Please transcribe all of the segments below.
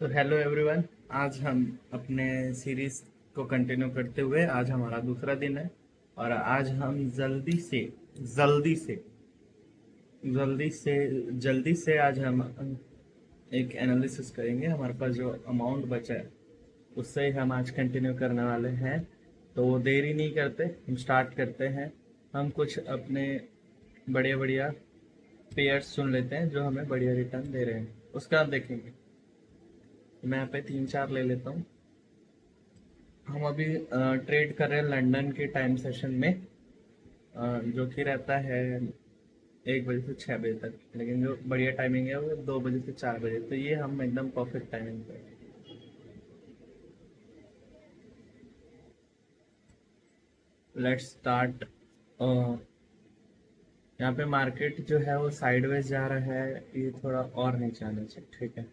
तो hello everyone. आज हम अपने सीरीज को कंटिन्यू करते हुए आज हमारा दूसरा दिन है। और आज हम जल्दी से जल्दी से जल्दी से आज हम एक एनालिसिस करेंगे। हमारे पास जो अमाउंट बचा है उससे ही हम आज कंटिन्यू करने वाले हैं। तो वो देरी नहीं करते, हम स्टार्ट करते हैं। हम कुछ अपने बढ़िया बढ़िया पेयर्स चुन लेते हैं जो हमें बढ़िया रिटर्न दे रहे हैं, उसका आप देखेंगे। मैं यहाँ पे 3-4 ले लेता हूँ। हम अभी ट्रेड कर रहे हैं लंदन के टाइम सेशन में, जो कि रहता है 1 बजे से 6 बजे तक, लेकिन जो बढ़िया टाइमिंग है वो 2 बजे से 4 बजे। तो ये हम एकदम परफेक्ट टाइमिंग पे। Let's start. यहाँ पे मार्केट जो है वो साइडवेज जा रहा है, ये थोड़ा और नीचे आना चाहिए, ठीक है।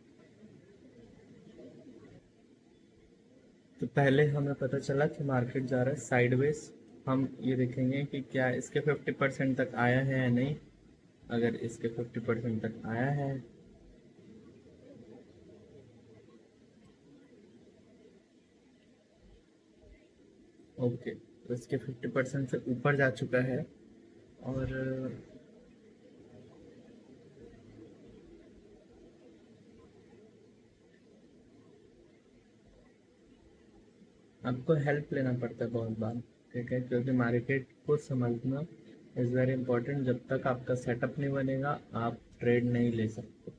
तो पहले हमें पता चला कि मार्केट जा रहा है साइडवेज। हम ये देखेंगे कि क्या इसके 50% तक आया है या नहीं। अगर इसके 50% तक आया है ओके, तो इसके 50% से ऊपर जा चुका है। और आपको हेल्प लेना पड़ता है बहुत बार, ठीक है, क्योंकि मार्केट को समझना इज़ वेरी इंपॉर्टेंट। जब तक आपका सेटअप नहीं बनेगा आप ट्रेड नहीं ले सकते।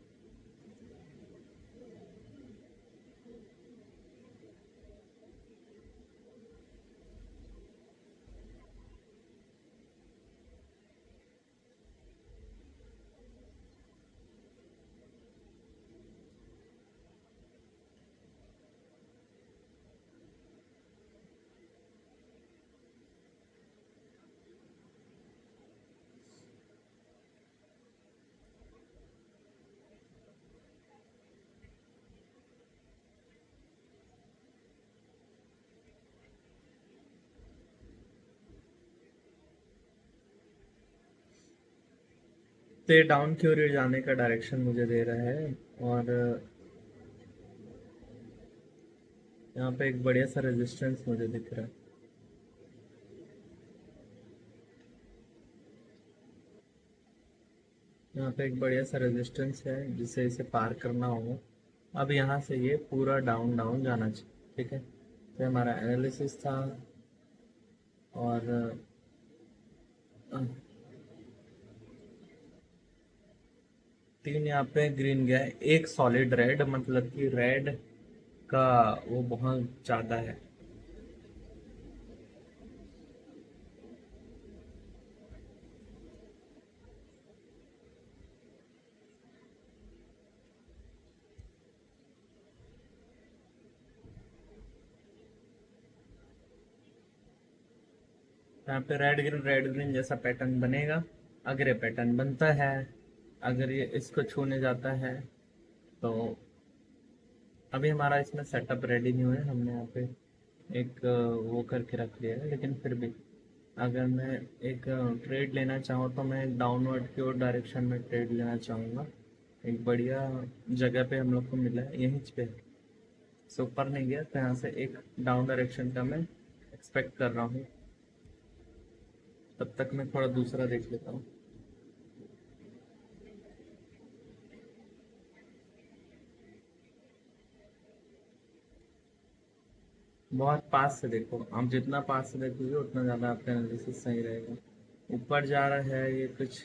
तो ये डाउन की ओर जाने का डायरेक्शन मुझे दे रहा है। और यहाँ पे एक बढ़िया सा रेजिस्टेंस मुझे दिख रहा है। यहाँ पे एक बढ़िया सा रेजिस्टेंस है जिसे इसे पार करना होगा। अब यहाँ से ये पूरा डाउन डाउन जाना चाहिए, ठीक है। तो हमारा एनालिसिस था। और अ, 3 यहाँ पे ग्रीन गया है, एक सॉलिड रेड, मतलब कि रेड का वो बहुत ज़्यादा है। यहाँ पे रेड ग्रीन जैसा पैटर्न बनेगा। अगर ये पैटर्न बनता है, अगर ये इसको छूने जाता है, तो अभी हमारा इसमें सेटअप रेडी नहीं हुआ है। हमने यहाँ पे एक वो करके रख लिया है, लेकिन फिर भी अगर मैं एक ट्रेड लेना चाहूँ तो मैं डाउनवर्ड की ओर डायरेक्शन में ट्रेड लेना चाहूँगा। एक बढ़िया जगह पे हम लोग को मिला है, यहीं पे है। से ऊपर नहीं गया, तो यहाँ से एक डाउन डायरेक्शन का मैं एक्सपेक्ट कर रहा हूँ। तब तक मैं थोड़ा दूसरा देख लेता हूँ। बहुत पास से देखो, आप जितना पास से देखोगे उतना ज़्यादा आपका एनालिसिस सही रहेगा। ऊपर जा रहा है ये, कुछ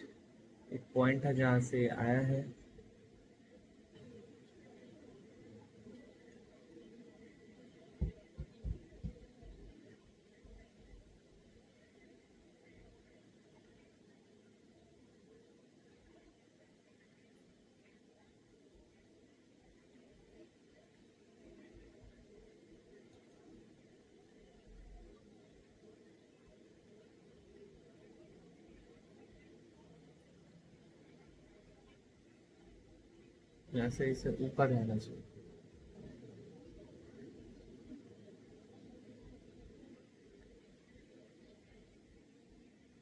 एक पॉइंट है जहाँ से आया है। यहाँ से इसे ऊपर रहना चाहिए।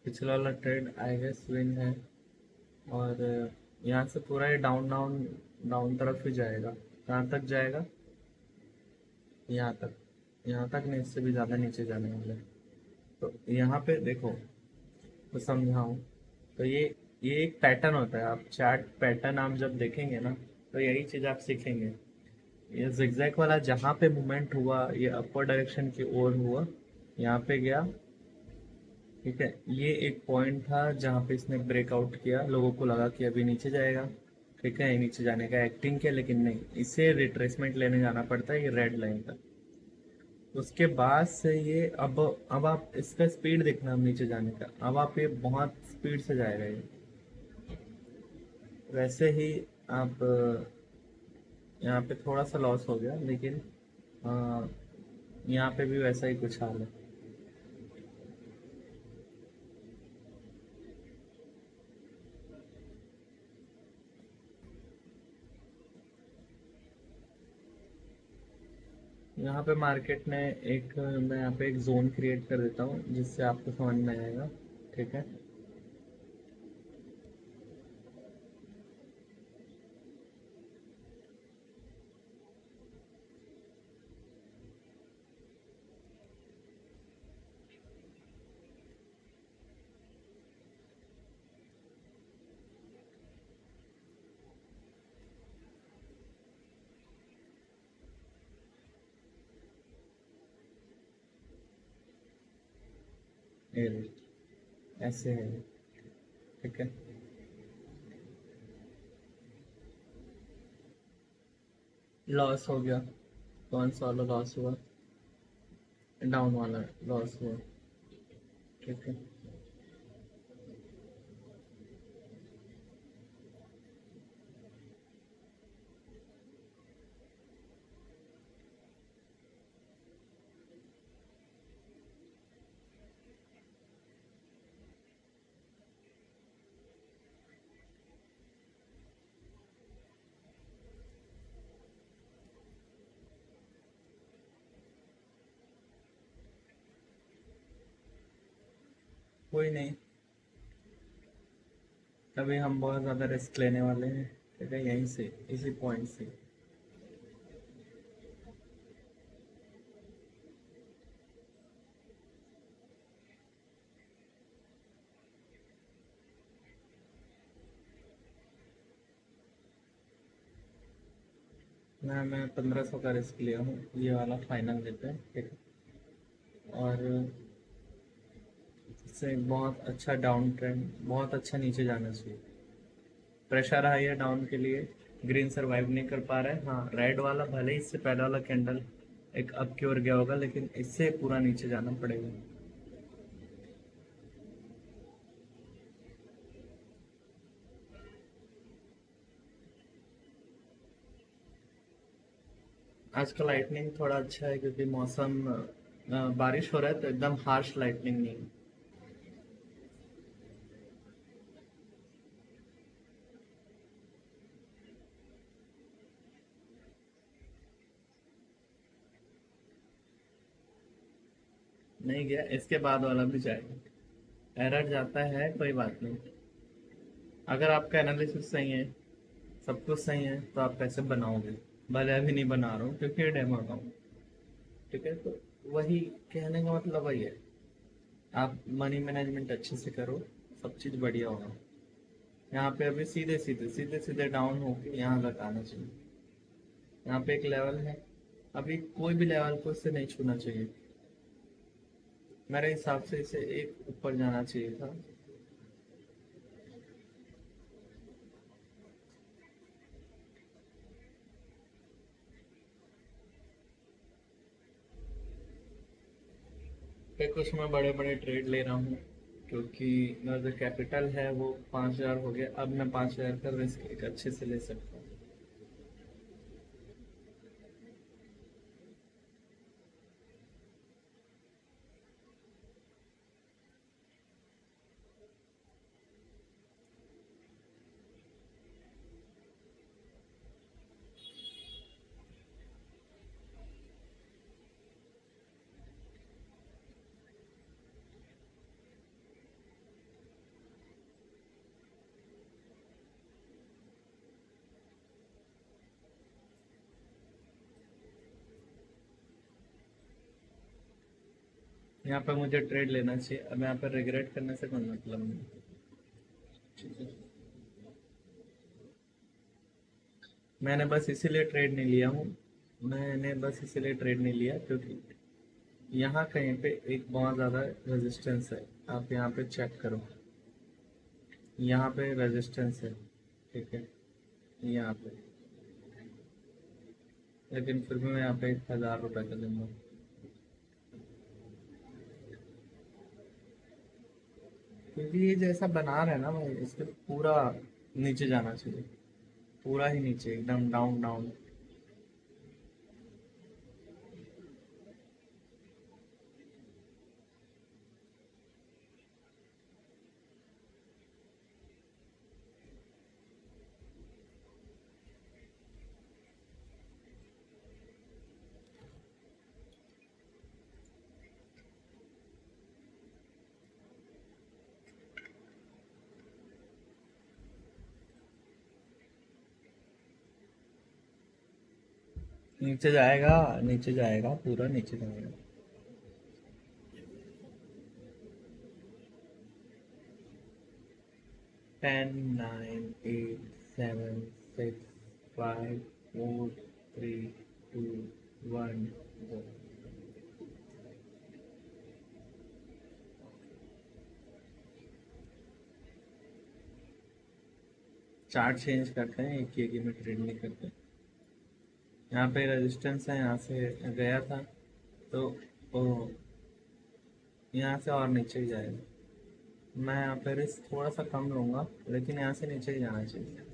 पिछला वाला ट्रेड आई गेस विन है। और यहाँ से पूरा ये डाउन डाउन डाउन तरफ ही जाएगा। कहाँ तक जाएगा? यहाँ तक। यहाँ तक नहीं, इससे भी ज़्यादा नीचे जाने वाले हैं। तो यहाँ पे देखो, तो समझाऊँ, तो ये एक पैटर्न होता है। आप चार्ट पैटर्न आप जब देखेंगे ना, तो यही चीज़ आप सीखेंगे। ये जिगजैग वाला जहाँ पे मूवमेंट हुआ, ये अपर डायरेक्शन की ओर हुआ, यहाँ पे गया, ठीक है। ये एक पॉइंट था जहाँ पे इसने ब्रेकआउट किया, लोगों को लगा कि अभी नीचे जाएगा, ठीक है, ये नीचे जाने का एक्टिंग किया, लेकिन नहीं, इसे रिट्रेसमेंट लेने जाना पड़ता है ये रेड लाइन तक। उसके बाद से ये अब आप इसका स्पीड देखना, अब नीचे जाने का, अब आप ये बहुत स्पीड से जाएगा ये। वैसे ही आप यहाँ पे थोड़ा सा लॉस हो गया, लेकिन अ, यहाँ पे भी वैसा ही कुछ हाल है। यहाँ पे मार्केट ने एक, मैं यहाँ पे एक जोन क्रिएट कर देता हूँ जिससे आपको समझ में आएगा, ठीक है। ये देखिए, ऐसे है, ठीक है। लॉस हो गया। कौन सा वाला लॉस हुआ? डाउन वाला लॉस हुआ, ठीक है। कोई नहीं, अभी हम बहुत ज़्यादा रिस्क लेने वाले हैं, ठीक है, यहीं से, इसी पॉइंट से। मैं 1500 का रिस्क लिया हूँ, ये वाला फाइनल लेते हैं, ठीक है। और इससे बहुत अच्छा डाउन ट्रेंड, बहुत अच्छा नीचे जाना चाहिए। प्रेशर हाई है डाउन के लिए, ग्रीन सरवाइव नहीं कर पा रहा है। हाँ, रेड वाला भले ही इससे पहले वाला कैंडल एक अप की ओर गया होगा, लेकिन इससे पूरा नीचे जाना पड़ेगा। आज का लाइटनिंग थोड़ा अच्छा है क्योंकि मौसम बारिश हो रहा है, तो एकदम हार्श लाइटनिंग नहीं है। नहीं गया, इसके बाद वाला भी जाएगा। एरर जाता है, कोई बात नहीं। अगर आपका एनालिसिस सही है, सब कुछ सही है, तो आप कैसे बनाओगे? भले अभी नहीं बना रहा हूँ क्योंकि डेमो अकाउंट, ठीक है। तो वही कहने का मतलब वही है, आप मनी मैनेजमेंट अच्छे से करो, सब चीज़ बढ़िया होगा। यहाँ पे अभी सीधे सीधे सीधे सीधे डाउन होके यहाँ तक आना चाहिए। यहाँ पे एक लेवल है, अभी कोई भी लेवल को इससे नहीं छूना चाहिए। मेरे हिसाब से इसे एक ऊपर जाना चाहिए था। फिर कुछ मैं बड़े बड़े ट्रेड ले रहा हूँ क्योंकि मेरा जो कैपिटल है वो 5000 हो गया, अब मैं 5000 का रिस्क एक अच्छे से ले सकता हूँ। यहाँ पे मुझे ट्रेड लेना चाहिए, अब यहाँ पे रिग्रेट करने से कोई मतलब नहीं। ठीक है, मैंने बस इसीलिए ट्रेड नहीं लिया हूँ, मैंने बस इसीलिए ट्रेड नहीं लिया क्योंकि यहाँ कहीं पे एक बहुत ज़्यादा रेजिस्टेंस है। आप यहाँ पे चेक करो, यहाँ पे रेजिस्टेंस है, ठीक है, यहाँ पे, लेकिन फिर भी मैं यहाँ पे 1,000 रुपये का दूंगा। क्योंकि ये जैसा बना रहे हैं ना भाई, इसके पूरा नीचे जाना चाहिए, पूरा ही नीचे, एकदम डाउन डाउन। नीचे जाएगा, नीचे जाएगा, पूरा नीचे जाएगा। 10, 9, 8, 7, 6, 5, 4, 3, 2, 1, go। चार्ट चेंज करते हैं, एक ही में ट्रेड नहीं करते। यहाँ पे रेजिस्टेंस है, यहाँ से गया था तो ओ, यहाँ से और नीचे ही जाएगा। मैं यहाँ पे रिस्क थोड़ा सा कम लूँगा, लेकिन यहाँ से नीचे ही जाना चाहिए।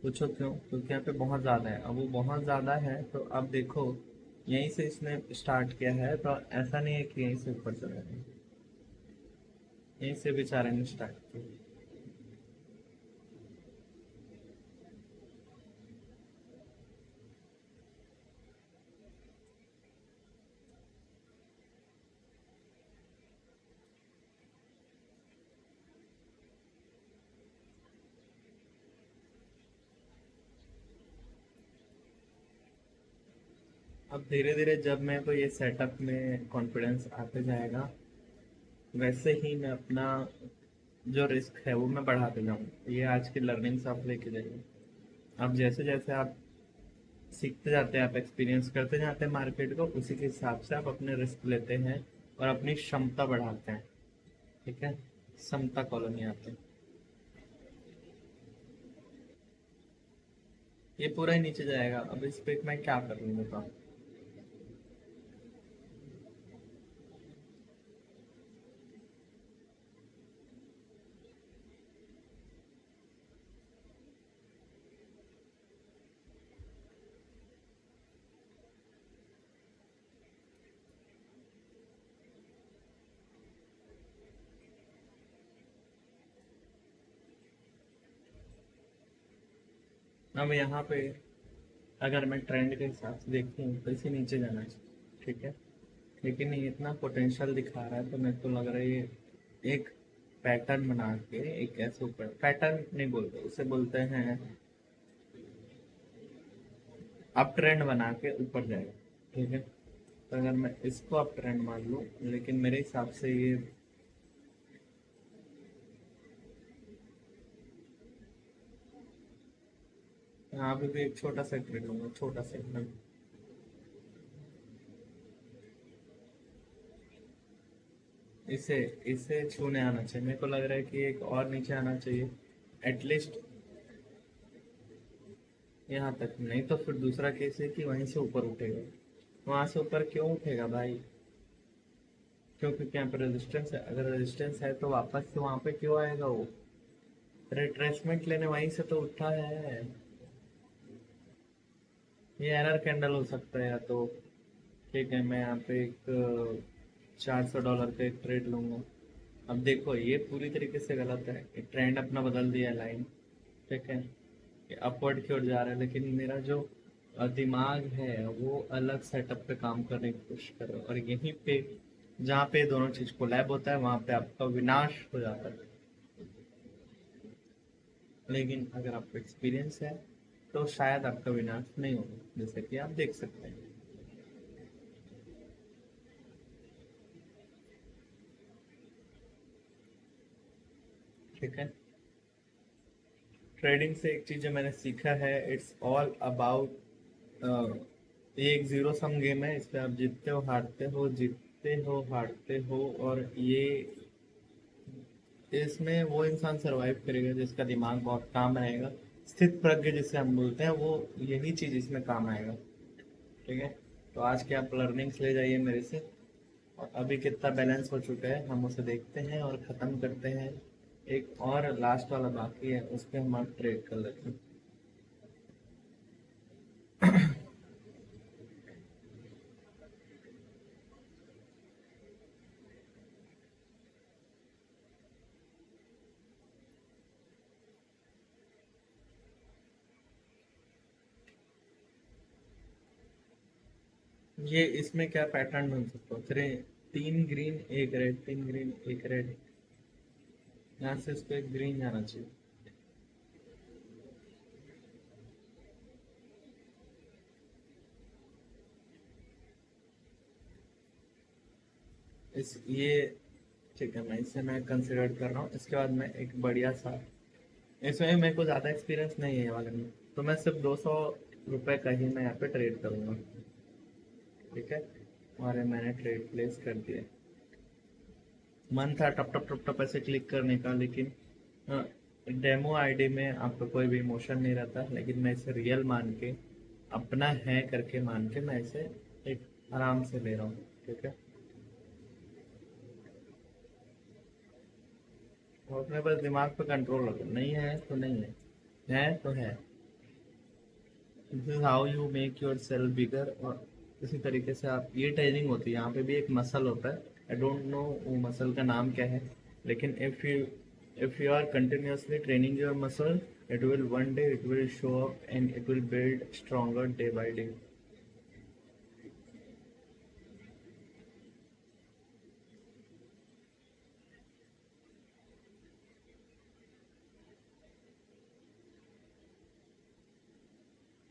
पूछो क्यों? क्योंकि यहाँ पे बहुत ज़्यादा है, अब वो बहुत ज़्यादा है तो अब देखो, यहीं से इसने स्टार्ट किया है तो ऐसा नहीं है कि यहीं से ऊपर चला जाए, यहीं से बेचारे ने स्टार्ट किया। अब धीरे धीरे जब मेरे को ये सेटअप में कॉन्फिडेंस आते जाएगा, वैसे ही मैं अपना जो रिस्क है वो मैं बढ़ाते जाऊँ। ये आज की लर्निंग्स आप लेके जाइए। अब जैसे जैसे आप सीखते जाते हैं, आप एक्सपीरियंस करते जाते हैं मार्केट को, उसी के हिसाब से आप अपने रिस्क लेते हैं और अपनी क्षमता बढ़ाते हैं। ठीक है, समता कॉलोनी आते हैं। ये पूरा ही नीचे जाएगा, अब इस पे मैं क्या कर लूँ बताओ। अब यहाँ पे अगर मैं ट्रेंड के हिसाब से देखूँ तो इसे नीचे जाना चाहिए, ठीक है, लेकिन ये इतना पोटेंशियल दिखा रहा है तो मेरे को लग रहा है ये एक पैटर्न बना के, एक ऐसे ऊपर, पैटर्न नहीं बोलते उसे, बोलते हैं अप ट्रेंड बना के ऊपर जाएगा। ठीक है, तो अगर मैं इसको अप ट्रेंड मान लूँ, लेकिन मेरे हिसाब से ये, यहाँ पे भी एक छोटा सा ट्रेंड लूंगा, छोटा सा एकदम। इसे इसे छूने आना चाहिए, मेरे को लग रहा है कि एक और नीचे आना चाहिए एटलीस्ट, यहाँ तक नहीं तो फिर दूसरा केस है कि वहीं से ऊपर उठेगा। वहां से ऊपर क्यों उठेगा भाई? क्योंकि यहाँ पे रेजिस्टेंस है, अगर रेजिस्टेंस है तो वापस से वहां पे क्यों आएगा वो? रिट्रेसमेंट लेने वहीं से तो उठा है। ये एरर कैंडल हो सकता है या तो। ठीक है, मैं यहाँ पे एक $400 का एक ट्रेड लूंगा। अब देखो ये पूरी तरीके से गलत है, ट्रेंड अपना बदल दिया है लाइन। ठीक है, ये अपवर्ड की ओर जा रहा है, लेकिन मेरा जो दिमाग है वो अलग सेटअप पे काम करने की कोशिश कर रहा है, और यहीं पे जहाँ पे दोनों चीज कोलैब होता है वहां पे आपका विनाश हो जाता है। लेकिन अगर आपको एक्सपीरियंस है तो शायद आपका विनाश नहीं होगा, जैसे कि आप देख सकते हैं। ठीक है। ट्रेडिंग से एक चीज जो मैंने सीखा है, इट्स ऑल अबाउट, ये एक जीरो सम गेम है। इसमें आप जीतते हो हारते हो, जीतते हो हारते हो, और ये इसमें वो इंसान सरवाइव करेगा जिसका दिमाग बहुत काम रहेगा। स्थित प्रज्ञ जिसे हम बोलते हैं, वो यही चीज इसमें काम आएगा। ठीक है। तो आज के आप लर्निंग्स ले जाइए मेरे से। और अभी कितना बैलेंस हो चुका है हम उसे देखते हैं और ख़त्म करते हैं। एक और लास्ट वाला बाकी है, उस पर हम आप ट्रेड कर लेते हैं। ये इसमें क्या पैटर्न ढूंढ सकते हो? 3 ग्रीन 1 रेड, 3 ग्रीन 1 रेड। यहाँ से इसको एक ग्रीन जाना चाहिए। इस ये ठीक है, मैं इसे मैं कंसिडर कर रहा हूँ। इसके बाद मैं एक बढ़िया सा, इसमें मेरे को ज़्यादा एक्सपीरियंस नहीं है ये वाले में, तो मैं सिर्फ 200 रुपये का ही मैं यहाँ पे ट्रेड करूँगा। ठीक है। और ये मैंने ट्रेड प्लेस कर दिया। मन था टप टप टप टप ऐसे क्लिक करने का, लेकिन डेमो आईडी में आपका कोई भी इमोशन नहीं रहता, लेकिन मैं इसे रियल मान के, अपना है करके मान के, मैं इसे एक आराम से ले रहा हूँ। ठीक है। और अपने बस दिमाग पे कंट्रोल रखो, नहीं है तो नहीं है तो है। This is how you make yourself bigger. और इसी तरीके से आप, ये ट्रेनिंग होती है। यहाँ पे भी एक मसल होता है, आई डोंट नो वो मसल का नाम क्या है, लेकिन if you are continuously training your muscle, it will one day it will show up and it will build stronger day by day.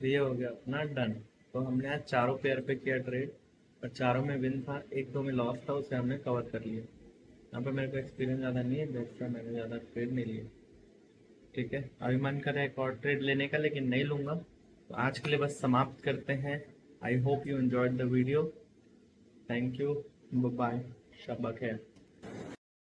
ये हो गया अपना डन। तो हमने आज चारों पेयर पे किया ट्रेड, और चारों में विन था, एक दो में लॉस था, उसे हमने कवर कर लिया। यहाँ पे मेरे को एक्सपीरियंस ज़्यादा नहीं है, दूसरा मैंने ज़्यादा ट्रेड नहीं लिया। ठीक है। अभी मन कर रहा है एक और ट्रेड लेने का, लेकिन नहीं लूंगा। तो आज के लिए बस समाप्त करते हैं। I hope you enjoyed the video. Thank you. Bye. शब्बा खैर।